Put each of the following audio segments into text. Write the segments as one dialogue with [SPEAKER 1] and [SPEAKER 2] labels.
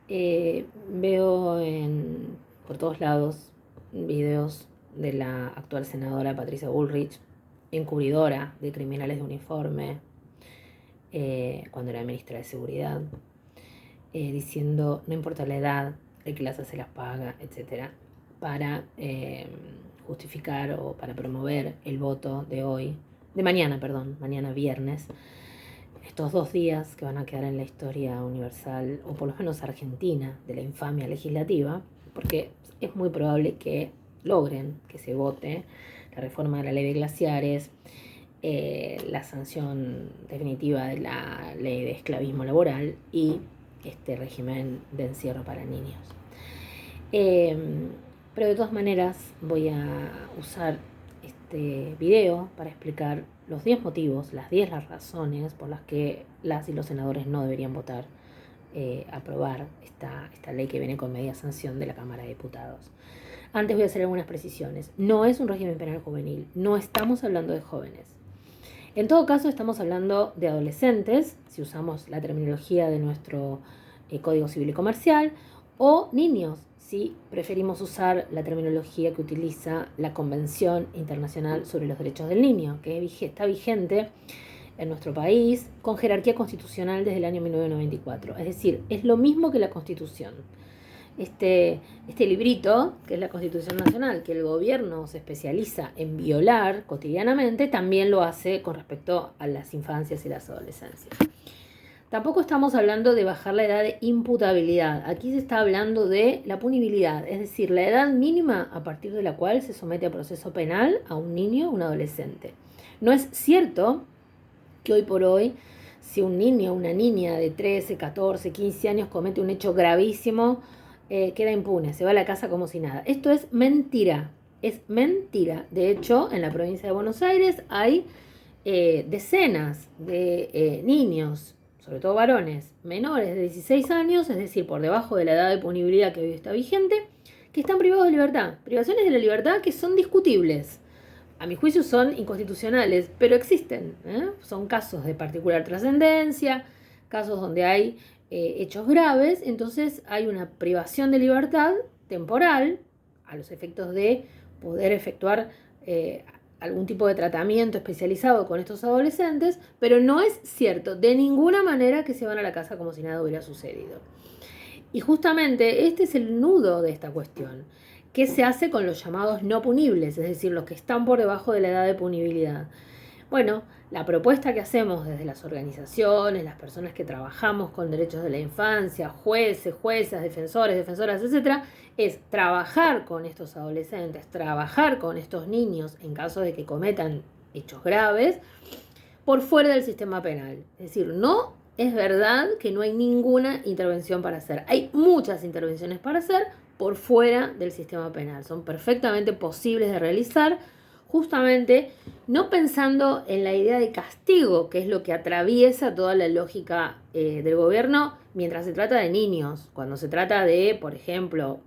[SPEAKER 1] Veo por todos lados videos de la actual senadora Patricia Bullrich, encubridora de criminales de uniforme, cuando era ministra de Seguridad, diciendo no importa la edad, el que las hace las paga, etc., para justificar o para promover el voto mañana viernes, estos 2 días que van a quedar en la historia universal, o por lo menos argentina, de la infamia legislativa, porque es muy probable que logren que se vote la reforma de la ley de glaciares, la sanción definitiva de la ley de esclavismo laboral y este régimen de encierro para niños. Pero de todas maneras voy a usar este video para explicar los 10 motivos, las 10 razones por las que las y los senadores no deberían votar, aprobar esta ley que viene con media sanción de la Cámara de Diputados. Antes voy a hacer algunas precisiones. No es un régimen penal juvenil, no estamos hablando de jóvenes. En todo caso estamos hablando de adolescentes, si usamos la terminología de nuestro Código Civil y Comercial, o niños, si preferimos usar la terminología que utiliza la Convención Internacional sobre los Derechos del Niño, que está vigente en nuestro país con jerarquía constitucional desde el año 1994. Es decir, es lo mismo que la Constitución. Este librito, que es la Constitución Nacional, que el gobierno se especializa en violar cotidianamente, también lo hace con respecto a las infancias y las adolescencias. Tampoco estamos hablando de bajar la edad de imputabilidad. Aquí se está hablando de la punibilidad, es decir, la edad mínima a partir de la cual se somete a proceso penal a un niño o un adolescente. No es cierto que hoy por hoy, si un niño o una niña de 13, 14, 15 años comete un hecho gravísimo, queda impune, se va a la casa como si nada. Esto es mentira, es mentira. De hecho, en la provincia de Buenos Aires hay decenas de niños, sobre todo varones, menores de 16 años, es decir, por debajo de la edad de punibilidad que hoy está vigente, que están privados de libertad. Privaciones de la libertad que son discutibles. A mi juicio son inconstitucionales, pero existen. Son casos de particular trascendencia, casos donde hay hechos graves, entonces hay una privación de libertad temporal a los efectos de poder efectuar algún tipo de tratamiento especializado con estos adolescentes, pero no es cierto de ninguna manera que se van a la casa como si nada hubiera sucedido. Y justamente este es el nudo de esta cuestión. ¿Qué se hace con los llamados no punibles? Es decir, los que están por debajo de la edad de punibilidad. Bueno, la propuesta que hacemos desde las organizaciones, las personas que trabajamos con derechos de la infancia, jueces, juezas, defensores, defensoras, etc., es trabajar con estos adolescentes, trabajar con estos niños en caso de que cometan hechos graves por fuera del sistema penal. Es decir, no es verdad que no hay ninguna intervención para hacer. Hay muchas intervenciones para hacer por fuera del sistema penal. Son perfectamente posibles de realizar, justamente no pensando en la idea de castigo, que es lo que atraviesa toda la lógica del gobierno mientras se trata de niños. Cuando se trata de, por ejemplo,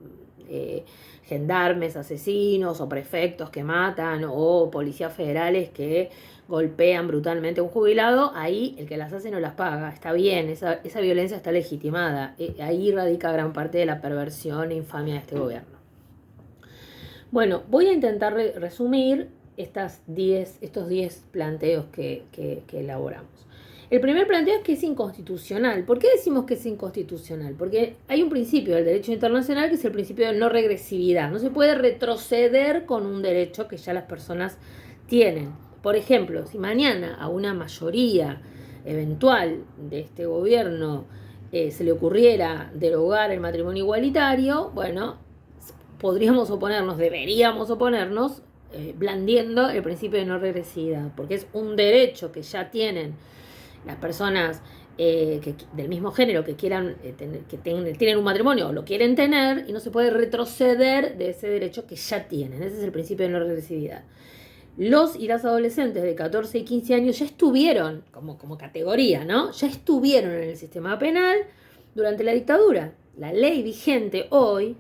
[SPEAKER 1] gendarmes asesinos o prefectos que matan o policías federales que golpean brutalmente a un jubilado, ahí el que las hace no las paga. Está bien, esa violencia está legitimada. Ahí radica gran parte de la perversión e infamia de este gobierno. Bueno, voy a intentar resumir estos 10 planteos que elaboramos. El primer planteo es que es inconstitucional. ¿Por qué decimos que es inconstitucional? Porque hay un principio del derecho internacional que es el principio de no regresividad. No se puede retroceder con un derecho que ya las personas tienen. Por ejemplo, si mañana a una mayoría eventual de este gobierno se le ocurriera derogar el matrimonio igualitario, bueno, podríamos oponernos, deberíamos oponernos, blandiendo el principio de no regresividad, porque es un derecho que ya tienen las personas del mismo género que quieran tienen un matrimonio o lo quieren tener, y no se puede retroceder de ese derecho que ya tienen. Ese es el principio de no regresividad. Los y las adolescentes de 14 y 15 años ya estuvieron, como categoría, ¿no? Ya estuvieron en el sistema penal durante la dictadura. La ley vigente hoy,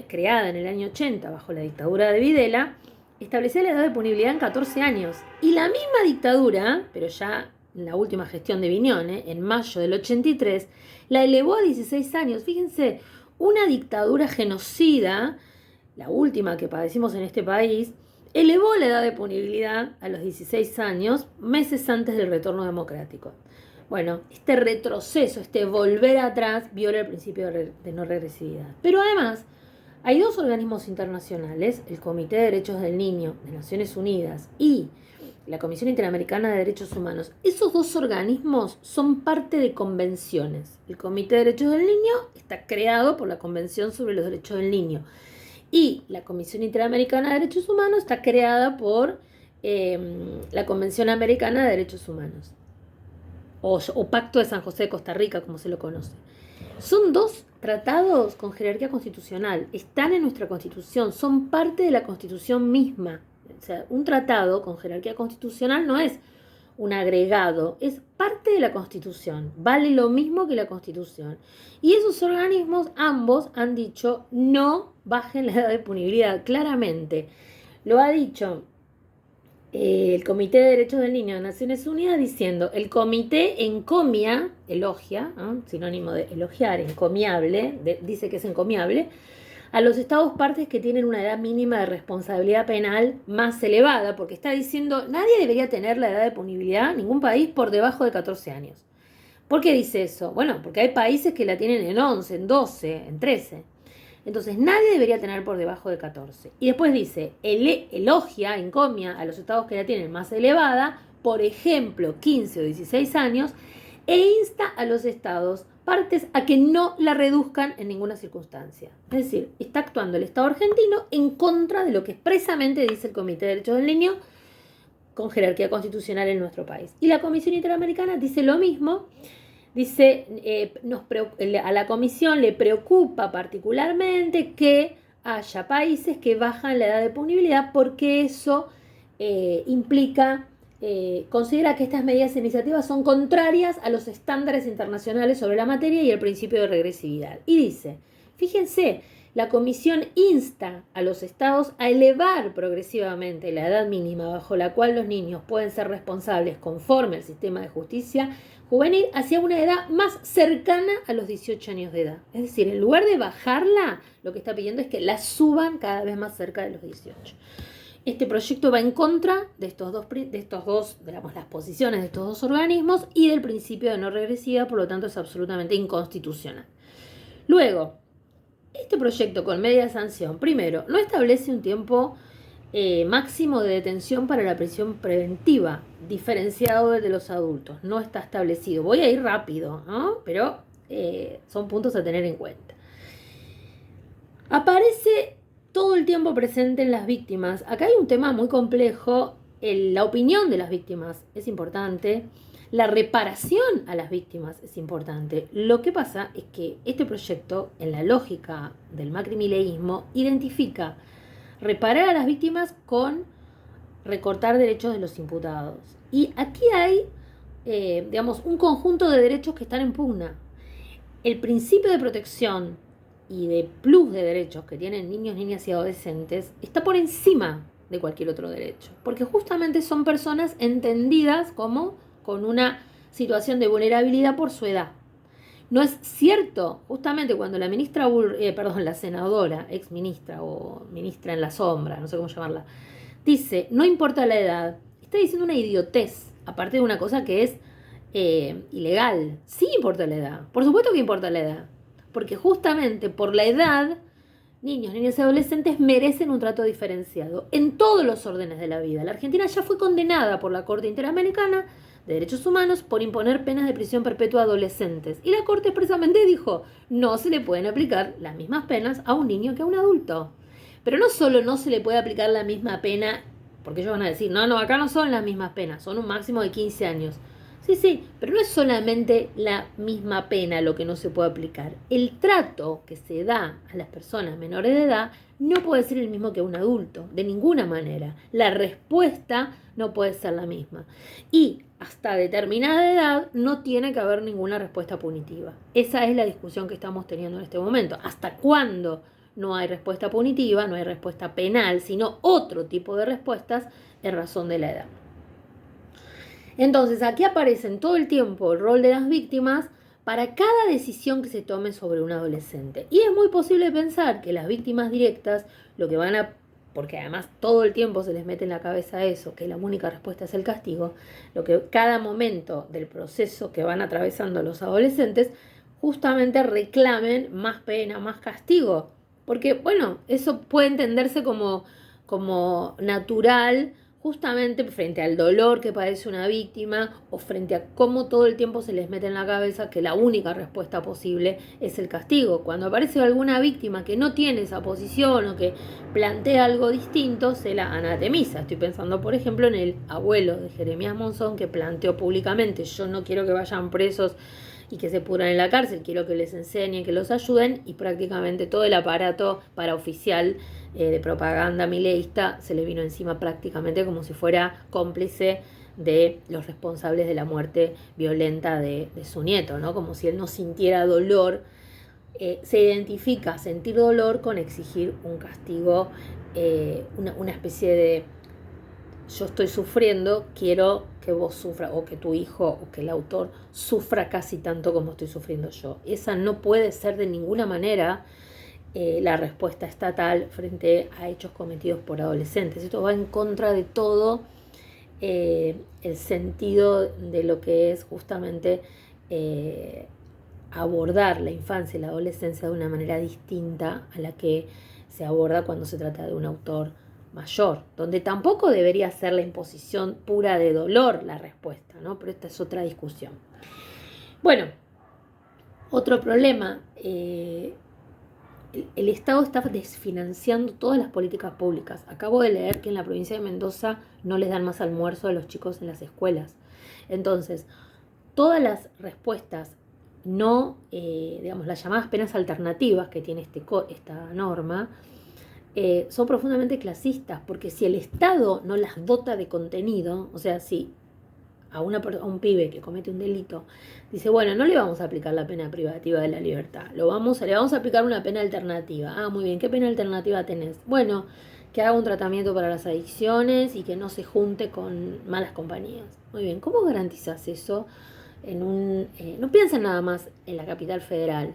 [SPEAKER 1] creada en el año 80 bajo la dictadura de Videla, establecía la edad de punibilidad en 14 años. Y la misma dictadura, pero ya en la última gestión de Viñone, en mayo del 83, la elevó a 16 años. Fíjense, una dictadura genocida, la última que padecimos en este país, elevó la edad de punibilidad a los 16 años, meses antes del retorno democrático. Bueno, este retroceso, este volver atrás, viola el principio de no regresividad. Pero además, hay dos organismos internacionales, el Comité de Derechos del Niño de Naciones Unidas y la Comisión Interamericana de Derechos Humanos. Esos dos organismos son parte de convenciones. El Comité de Derechos del Niño está creado por la Convención sobre los Derechos del Niño y la Comisión Interamericana de Derechos Humanos está creada por la Convención Americana de Derechos Humanos o Pacto de San José de Costa Rica, como se lo conoce. Son dos tratados con jerarquía constitucional, están en nuestra Constitución, son parte de la Constitución misma. O sea, un tratado con jerarquía constitucional no es un agregado, es parte de la Constitución, vale lo mismo que la Constitución. Y esos organismos, ambos, han dicho no bajen la edad de punibilidad, claramente. Lo ha dicho el Comité de Derechos del Niño de Naciones Unidas diciendo, el comité encomia, elogia, sinónimo de elogiar, encomiable, dice que es encomiable, a los estados partes que tienen una edad mínima de responsabilidad penal más elevada, porque está diciendo, nadie debería tener la edad de punibilidad, ningún país, por debajo de 14 años. ¿Por qué dice eso? Bueno, porque hay países que la tienen en 11, en 12, en 13. Entonces, nadie debería tener por debajo de 14. Y después dice, elogia, encomia a los estados que la tienen más elevada, por ejemplo, 15 o 16 años, e insta a los estados partes a que no la reduzcan en ninguna circunstancia. Es decir, está actuando el Estado argentino en contra de lo que expresamente dice el Comité de Derechos del Niño con jerarquía constitucional en nuestro país. Y la Comisión Interamericana dice lo mismo. Dice, a la Comisión le preocupa particularmente que haya países que bajan la edad de punibilidad porque eso implica, considera que estas medidas e iniciativas son contrarias a los estándares internacionales sobre la materia y el principio de regresividad. Y dice, fíjense, la Comisión insta a los estados a elevar progresivamente la edad mínima bajo la cual los niños pueden ser responsables conforme al sistema de justicia juvenil hacia una edad más cercana a los 18 años de edad. Es decir, en lugar de bajarla, lo que está pidiendo es que la suban cada vez más cerca de los 18. Este proyecto va en contra de estos dos, digamos, las posiciones de estos dos organismos y del principio de no regresividad, por lo tanto es absolutamente inconstitucional. Luego, este proyecto con media sanción, primero, no establece un tiempo máximo de detención para la prisión preventiva, diferenciado del de los adultos. No está establecido. Voy a ir rápido, ¿no? Pero son puntos a tener en cuenta. Aparece todo el tiempo presente en las víctimas. Acá hay un tema muy complejo. La opinión de las víctimas es importante. La reparación a las víctimas es importante. Lo que pasa es que este proyecto, en la lógica del macrimileísmo, identifica reparar a las víctimas con recortar derechos de los imputados. Y aquí hay, digamos, un conjunto de derechos que están en pugna. El principio de protección y de plus de derechos que tienen niños, niñas y adolescentes está por encima de cualquier otro derecho, porque justamente son personas entendidas como con una situación de vulnerabilidad por su edad. No es cierto, justamente cuando la ministra, la senadora, ex ministra o ministra en la sombra, no sé cómo llamarla, dice, no importa la edad, está diciendo una idiotez, aparte de una cosa que es ilegal. Sí importa la edad, por supuesto que importa la edad, porque justamente por la edad, niños, niñas y adolescentes merecen un trato diferenciado en todos los órdenes de la vida. La Argentina ya fue condenada por la Corte Interamericana de Derechos Humanos por imponer penas de prisión perpetua a adolescentes. Y la Corte expresamente dijo, no se le pueden aplicar las mismas penas a un niño que a un adulto. Pero no solo no se le puede aplicar la misma pena, porque ellos van a decir, no, acá no son las mismas penas, son un máximo de 15 años. Sí, pero no es solamente la misma pena lo que no se puede aplicar. El trato que se da a las personas menores de edad no puede ser el mismo que a un adulto, de ninguna manera. La respuesta no puede ser la misma. Y hasta determinada edad no tiene que haber ninguna respuesta punitiva. Esa es la discusión que estamos teniendo en este momento. ¿Hasta cuándo no hay respuesta punitiva, no hay respuesta penal, sino otro tipo de respuestas en razón de la edad? Entonces, aquí aparecen todo el tiempo el rol de las víctimas para cada decisión que se tome sobre un adolescente. Y es muy posible pensar que las víctimas directas lo que van a, porque además todo el tiempo se les mete en la cabeza eso, que la única respuesta es el castigo, lo que cada momento del proceso que van atravesando los adolescentes justamente reclamen más pena, más castigo. Porque, bueno, eso puede entenderse como natural justamente frente al dolor que padece una víctima o frente a cómo todo el tiempo se les mete en la cabeza que la única respuesta posible es el castigo. Cuando aparece alguna víctima que no tiene esa posición o que plantea algo distinto, se la anatemiza. Estoy pensando, por ejemplo, en el abuelo de Jeremías Monzón, que planteó públicamente: yo no quiero que vayan presos y que se pudran en la cárcel, quiero que les enseñen, que los ayuden, y prácticamente todo el aparato paraoficial de propaganda mileísta se le vino encima prácticamente como si fuera cómplice de los responsables de la muerte violenta de su nieto, ¿no? Como si él no sintiera dolor. Se identifica sentir dolor con exigir un castigo, una especie de: yo estoy sufriendo, quiero que vos sufras, o que tu hijo o que el autor sufra casi tanto como estoy sufriendo yo. Esa no puede ser de ninguna manera la respuesta estatal frente a hechos cometidos por adolescentes. Esto va en contra de todo el sentido de lo que es justamente abordar la infancia y la adolescencia de una manera distinta a la que se aborda cuando se trata de un autor mayor, donde tampoco debería ser la imposición pura de dolor la respuesta, ¿no? Pero esta es otra discusión. Bueno, otro problema, el Estado está desfinanciando todas las políticas públicas. Acabo de leer que en la provincia de Mendoza no les dan más almuerzo a los chicos en las escuelas. Entonces, todas las respuestas no, digamos, las llamadas penas alternativas que tiene esta norma, son profundamente clasistas, porque si el Estado no las dota de contenido, o sea, si a un pibe que comete un delito dice: bueno, no le vamos a aplicar la pena privativa de la libertad, le vamos a aplicar una pena alternativa. Ah, muy bien, ¿qué pena alternativa tenés? Bueno, que haga un tratamiento para las adicciones y que no se junte con malas compañías. Muy bien, ¿cómo garantizas eso no piensen nada más en la capital federal?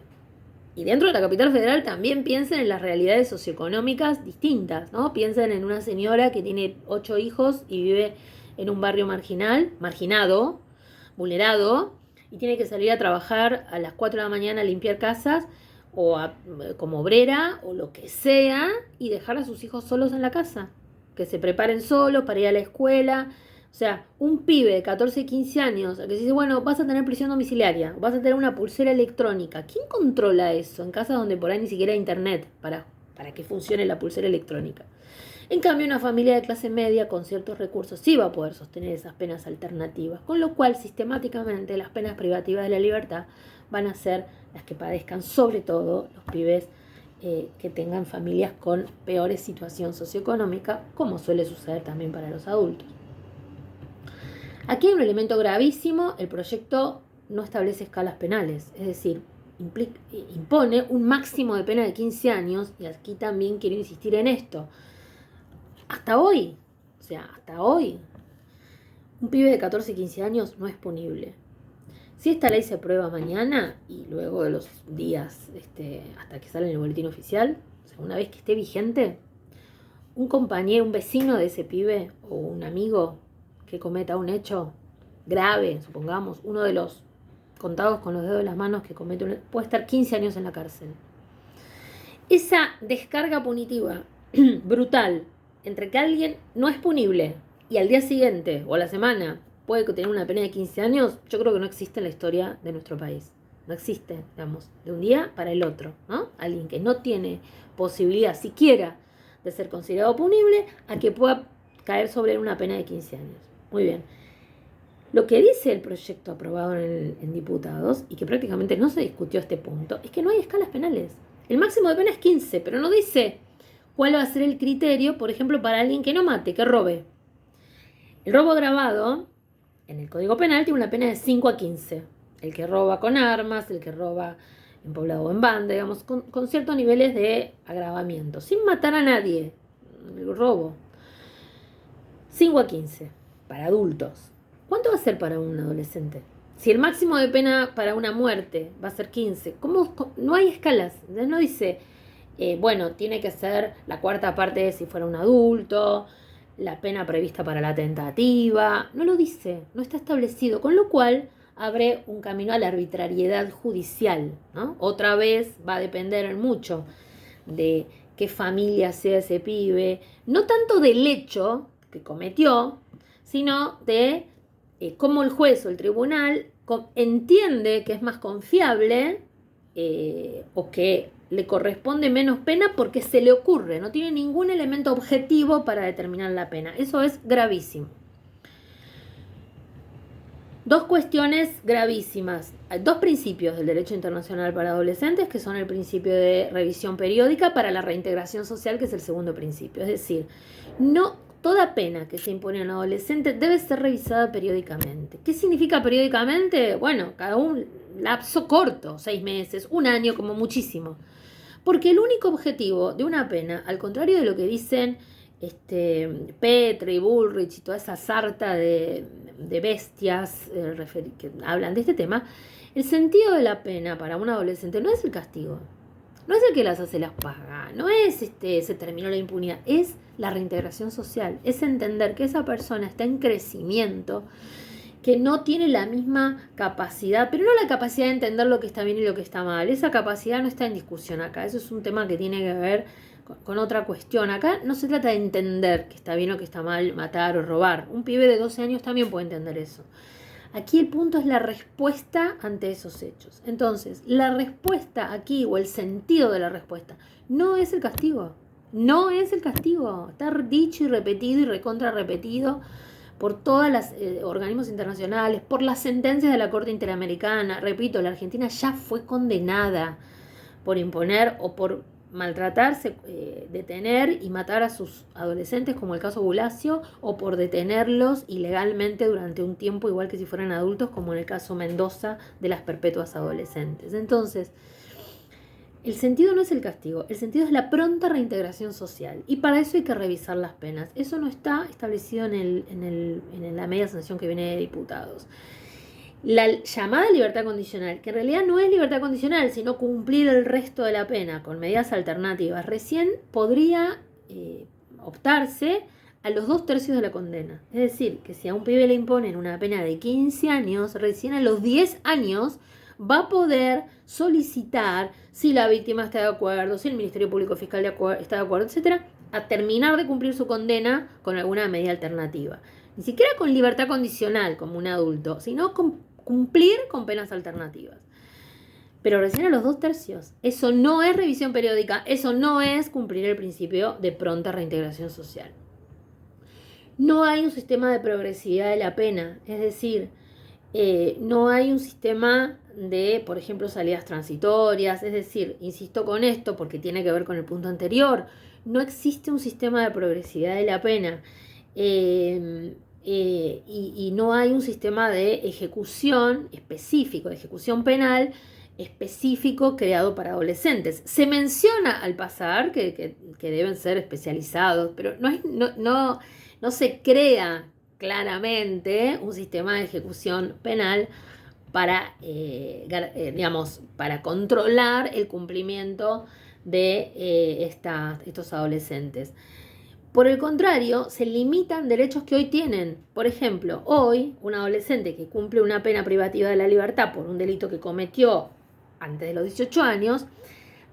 [SPEAKER 1] Y dentro de la capital federal también piensen en las realidades socioeconómicas distintas, ¿no? Piensen en una señora que tiene 8 hijos y vive en un barrio marginado, vulnerado, y tiene que salir a trabajar a las 4 de la mañana a limpiar casas como obrera o lo que sea, y dejar a sus hijos solos en la casa, que se preparen solos para ir a la escuela. O sea, un pibe de 14, 15 años que dice: bueno, vas a tener prisión domiciliaria, vas a tener una pulsera electrónica. ¿Quién controla eso en casas donde por ahí ni siquiera hay internet para que funcione la pulsera electrónica? En cambio, una familia de clase media con ciertos recursos sí va a poder sostener esas penas alternativas, con lo cual sistemáticamente las penas privativas de la libertad van a ser las que padezcan, sobre todo los pibes que tengan familias con peores situación socioeconómica, como suele suceder también para los adultos. Aquí hay un elemento gravísimo: el proyecto no establece escalas penales, es decir, impone un máximo de pena de 15 años, y aquí también quiero insistir en esto. Hasta hoy, un pibe de 14, 15 años no es punible. Si esta ley se aprueba mañana y luego de los días hasta que sale en el boletín oficial, o sea, una vez que esté vigente, un compañero, un vecino de ese pibe o un amigo que cometa un hecho grave, supongamos, uno de los contados con los dedos de las manos que comete puede estar 15 años en la cárcel. Esa descarga punitiva brutal entre que alguien no es punible y al día siguiente o a la semana puede tener una pena de 15 años, yo creo que no existe en la historia de nuestro país. No existe, digamos, de un día para el otro, ¿no? Alguien que no tiene posibilidad siquiera de ser considerado punible a que pueda caer sobre una pena de 15 años. Muy bien. Lo que dice el proyecto aprobado en diputados, y que prácticamente no se discutió a este punto, es que no hay escalas penales. El máximo de pena es 15, pero no dice cuál va a ser el criterio, por ejemplo, para alguien que no mate, que robe. El robo agravado, en el Código Penal, tiene una pena de 5 a 15. El que roba con armas, el que roba en poblado o en banda, digamos, con ciertos niveles de agravamiento, sin matar a nadie. El robo. 5 a 15 para adultos. ¿Cuánto va a ser para un adolescente? Si el máximo de pena para una muerte va a ser 15, no hay escalas? No dice, bueno, tiene que ser la cuarta parte de si fuera un adulto, la pena prevista para la tentativa. No lo dice, no está establecido, con lo cual abre un camino a la arbitrariedad judicial, ¿no? Otra vez va a depender mucho de qué familia sea ese pibe, no tanto del hecho que cometió, sino de cómo el juez o el tribunal entiende que es más confiable o que le corresponde menos pena porque se le ocurre, no tiene ningún elemento objetivo para determinar la pena. Eso es gravísimo. Dos cuestiones gravísimas. Hay dos principios del derecho internacional para adolescentes, que son el principio de revisión periódica para la reintegración social, que es el segundo principio. Es decir, no toda pena que se impone a un adolescente debe ser revisada periódicamente. ¿Qué significa periódicamente? Bueno, cada un lapso corto, 6 meses, un año como muchísimo. Porque el único objetivo de una pena, al contrario de lo que dicen Petre y Bullrich y toda esa sarta de bestias que hablan de este tema, el sentido de la pena para un adolescente no es el castigo, no es el que las hace las paga, no es se terminó la impunidad, es la reintegración social, es entender que esa persona está en crecimiento, que no tiene la misma capacidad, pero no la capacidad de entender lo que está bien y lo que está mal. Esa capacidad no está en discusión acá. Eso es un tema que tiene que ver con otra cuestión. Acá no se trata de entender que está bien o que está mal matar o robar. Un pibe de 12 años también puede entender eso. Aquí el punto es la respuesta ante esos hechos. Entonces, la respuesta aquí, o el sentido de la respuesta, no es el castigo. No es el castigo. Está dicho y repetido y recontra repetido por todos los organismos internacionales, por las sentencias de la Corte Interamericana. Repito, la Argentina ya fue condenada por imponer o por maltratarse, detener y matar a sus adolescentes, como el caso Bulacio, o por detenerlos ilegalmente durante un tiempo, igual que si fueran adultos, como en el caso Mendoza de las perpetuas adolescentes. Entonces, el sentido no es el castigo, el sentido es la pronta reintegración social. Y para eso hay que revisar las penas. Eso no está establecido en la media sanción que viene de diputados. La llamada libertad condicional, que en realidad no es libertad condicional, sino cumplir el resto de la pena con medidas alternativas, recién podría optarse a los 2/3 de la condena. Es decir, que si a un pibe le imponen una pena de 15 años, recién a los 10 años va a poder solicitar, si la víctima está de acuerdo, si el Ministerio Público Fiscal está de acuerdo, etcétera, a terminar de cumplir su condena con alguna medida alternativa. Ni siquiera con libertad condicional como un adulto, sino con cumplir con penas alternativas. Pero recién a los 2/3. Eso no es revisión periódica, eso no es cumplir el principio de pronta reintegración social. No hay un sistema de progresividad de la pena, es decir, no hay un sistema de, por ejemplo, salidas transitorias, es decir, insisto con esto porque tiene que ver con el punto anterior, no existe un sistema de progresividad de la pena y no hay un sistema de ejecución específico, de ejecución penal específico creado para adolescentes. Se menciona al pasar que deben ser especializados, pero no se crea claramente un sistema de ejecución penal para, para controlar el cumplimiento de estos adolescentes. Por el contrario, se limitan derechos que hoy tienen. Por ejemplo, hoy un adolescente que cumple una pena privativa de la libertad por un delito que cometió antes de los 18 años,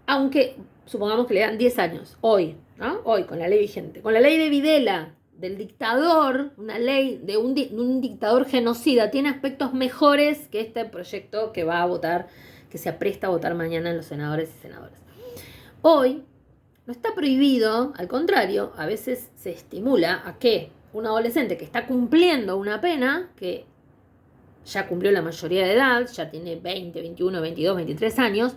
[SPEAKER 1] aunque supongamos que le dan 10 años, hoy, ¿no? Hoy, con la ley vigente, con la ley de Videla, del dictador, una ley de un dictador genocida, tiene aspectos mejores que este proyecto que va a votar, que se apresta a votar mañana en los senadores y senadoras. Hoy no está prohibido, al contrario, a veces se estimula a que un adolescente que está cumpliendo una pena, que ya cumplió la mayoría de edad, ya tiene 20, 21, 22, 23 años,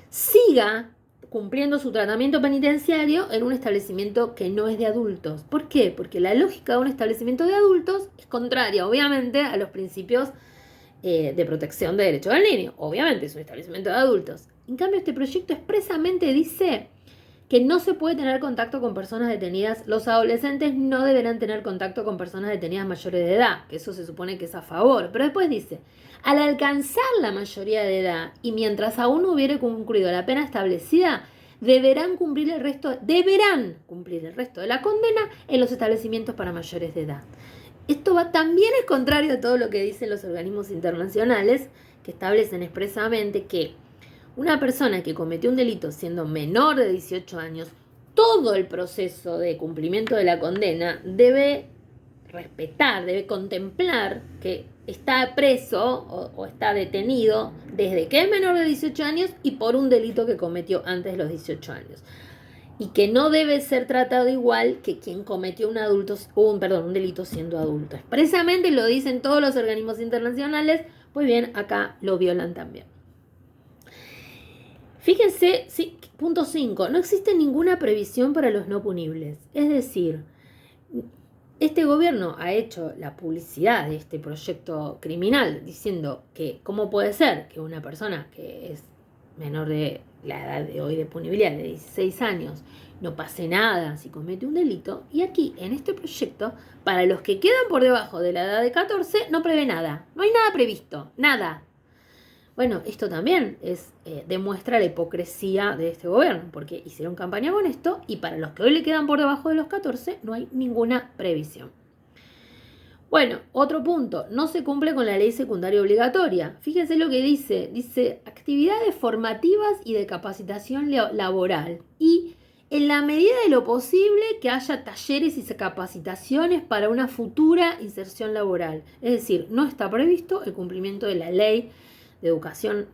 [SPEAKER 1] siga cumpliendo su tratamiento penitenciario en un establecimiento que no es de adultos. ¿Por qué? Porque la lógica de un establecimiento de adultos es contraria, obviamente, a los principios de protección de derechos del niño. Obviamente es un establecimiento de adultos. En cambio, este proyecto expresamente dice que no se puede tener contacto con personas detenidas. Los adolescentes no deberán tener contacto con personas detenidas mayores de edad, que eso se supone que es a favor. Pero después dice, al alcanzar la mayoría de edad y mientras aún no hubiere concluido la pena establecida, deberán cumplir el resto de la condena en los establecimientos para mayores de edad. Esto también es contrario a todo lo que dicen los organismos internacionales, que establecen expresamente que una persona que cometió un delito siendo menor de 18 años, todo el proceso de cumplimiento de la condena debe respetar, debe contemplar que está preso o está detenido desde que es menor de 18 años y por un delito que cometió antes de los 18 años. Y que no debe ser tratado igual que quien cometió un delito siendo adulto. Expresamente lo dicen todos los organismos internacionales, pues bien, acá lo violan también. Fíjense, sí, punto 5, no existe ninguna previsión para los no punibles. Es decir, este gobierno ha hecho la publicidad de este proyecto criminal diciendo que cómo puede ser que una persona que es menor de la edad de hoy de punibilidad de 16 años no pase nada si comete un delito, y aquí en este proyecto para los que quedan por debajo de la edad de 14 no prevé nada, no hay nada previsto, nada. Bueno, esto también demuestra la hipocresía de este gobierno, porque hicieron campaña con esto y para los que hoy le quedan por debajo de los 14 no hay ninguna previsión. Bueno, otro punto, no se cumple con la ley secundaria obligatoria. Fíjense lo que dice actividades formativas y de capacitación laboral y en la medida de lo posible que haya talleres y capacitaciones para una futura inserción laboral. Es decir, no está previsto el cumplimiento de la ley de educación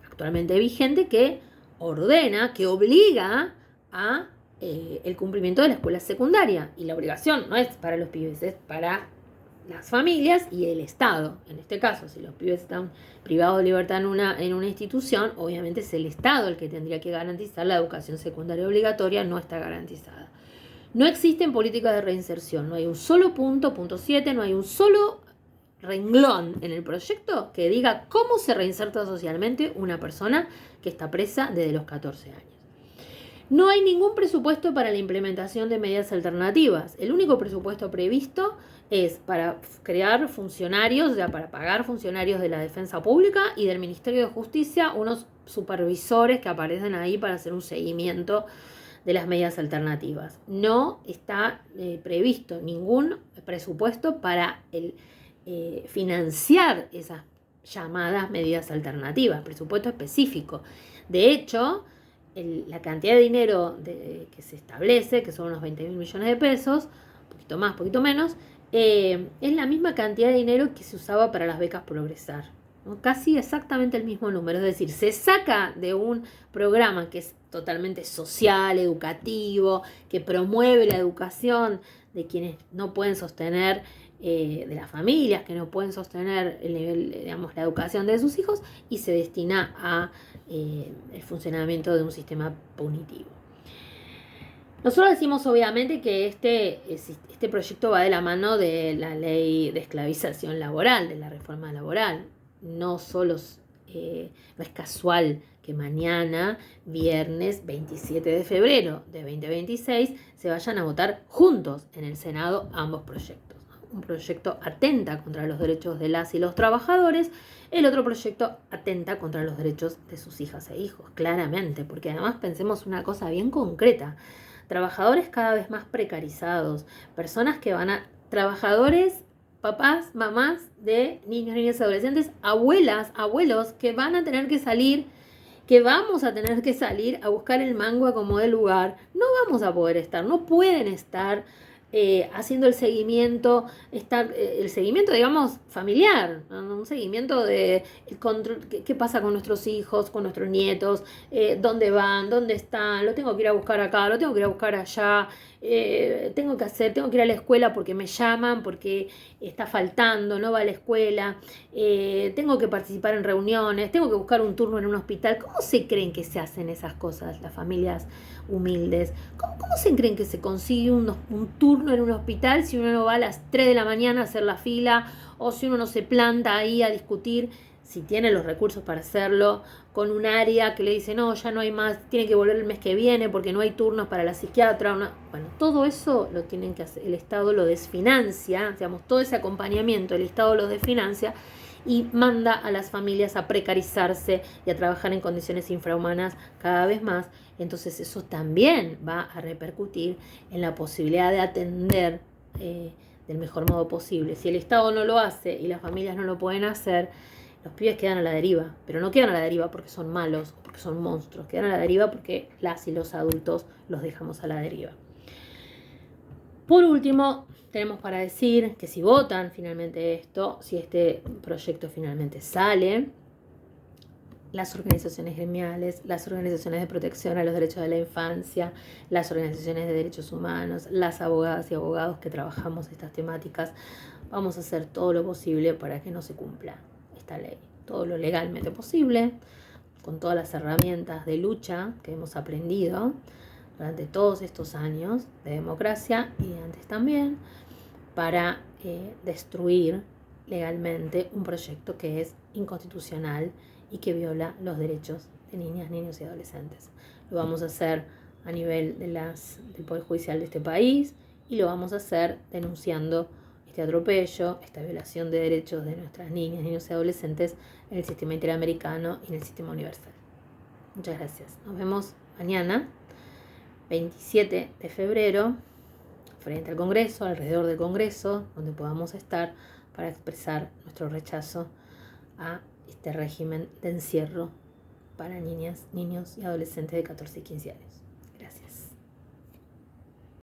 [SPEAKER 1] actualmente vigente que ordena, que obliga a el cumplimiento de la escuela secundaria. Y la obligación no es para los pibes, es para las familias y el Estado. En este caso, si los pibes están privados de libertad en una institución, obviamente es el Estado el que tendría que garantizar la educación secundaria obligatoria, no está garantizada. No existen políticas de reinserción, no hay un solo punto 7, no hay un solo renglón en el proyecto que diga cómo se reinserta socialmente una persona que está presa desde los 14 años. No hay ningún presupuesto para la implementación de medidas alternativas. El único presupuesto previsto es para crear funcionarios, o sea, para pagar funcionarios de la Defensa Pública y del Ministerio de Justicia, unos supervisores que aparecen ahí para hacer un seguimiento de las medidas alternativas. No está previsto ningún presupuesto para financiar esas llamadas medidas alternativas, presupuesto específico. De hecho, la cantidad de dinero que se establece, que son unos 20.000 millones de pesos, poquito más, poquito menos, es la misma cantidad de dinero que se usaba para las becas Progresar, ¿no? Casi exactamente el mismo número, es decir, se saca de un programa que es totalmente social, educativo, que promueve la educación de quienes no pueden sostener, de las familias que no pueden sostener el nivel, digamos, la educación de sus hijos, y se destina a el funcionamiento de un sistema punitivo. Nosotros decimos obviamente que este proyecto va de la mano de la ley de esclavización laboral, de la reforma laboral. No es casual que mañana, viernes 27 de febrero de 2026, se vayan a votar juntos en el Senado ambos proyectos. Un proyecto atenta contra los derechos de las y los trabajadores, el otro proyecto atenta contra los derechos de sus hijas e hijos, claramente, porque además pensemos una cosa bien concreta. Trabajadores cada vez más precarizados, personas que trabajadores, papás, mamás de niños, niñas, adolescentes, abuelas, abuelos que van a tener que salir, que vamos a tener que salir a buscar el mango a como de lugar. No vamos a poder estar, no pueden estar haciendo el seguimiento, digamos, familiar, ¿no? Un seguimiento de el control, qué pasa con nuestros hijos, con nuestros nietos, dónde van, dónde están, lo tengo que ir a buscar acá, lo tengo que ir a buscar allá, tengo que ir a la escuela porque me llaman, porque está faltando, no va a la escuela, tengo que participar en reuniones, tengo que buscar un turno en un hospital. ¿Cómo se creen que se hacen esas cosas las familias humildes? ¿Cómo se creen que se consigue un turno en un hospital si uno no va a las 3 de la mañana a hacer la fila, o si uno no se planta ahí a discutir si tiene los recursos para hacerlo, con un área que le dice, no, ya no hay más, tiene que volver el mes que viene porque no hay turnos para la psiquiatra. Bueno, todo eso lo tienen que hacer, el Estado lo desfinancia, digamos, todo ese acompañamiento, el Estado lo desfinancia y manda a las familias a precarizarse y a trabajar en condiciones infrahumanas cada vez más. Entonces eso también va a repercutir en la posibilidad de atender del mejor modo posible. Si el Estado no lo hace y las familias no lo pueden hacer, los pibes quedan a la deriva, pero no quedan a la deriva porque son malos o porque son monstruos, quedan a la deriva porque las y los adultos los dejamos a la deriva. Por último, tenemos para decir que si votan finalmente esto, si este proyecto finalmente sale, las organizaciones gremiales, las organizaciones de protección a los derechos de la infancia, las organizaciones de derechos humanos, las abogadas y abogados que trabajamos estas temáticas, vamos a hacer todo lo posible para que no se cumpla esta ley, todo lo legalmente posible, con todas las herramientas de lucha que hemos aprendido durante todos estos años de democracia y antes también, para destruir legalmente un proyecto que es inconstitucional y que viola los derechos de niñas, niños y adolescentes. Lo vamos a hacer a nivel del Poder Judicial de este país y lo vamos a hacer denunciando este atropello, esta violación de derechos de nuestras niñas, niños y adolescentes en el sistema interamericano y en el sistema universal. Muchas gracias. Nos vemos mañana, 27 de febrero, frente al Congreso, alrededor del Congreso, donde podamos estar para expresar nuestro rechazo a este régimen de encierro para niñas, niños y adolescentes de 14 y 15 años.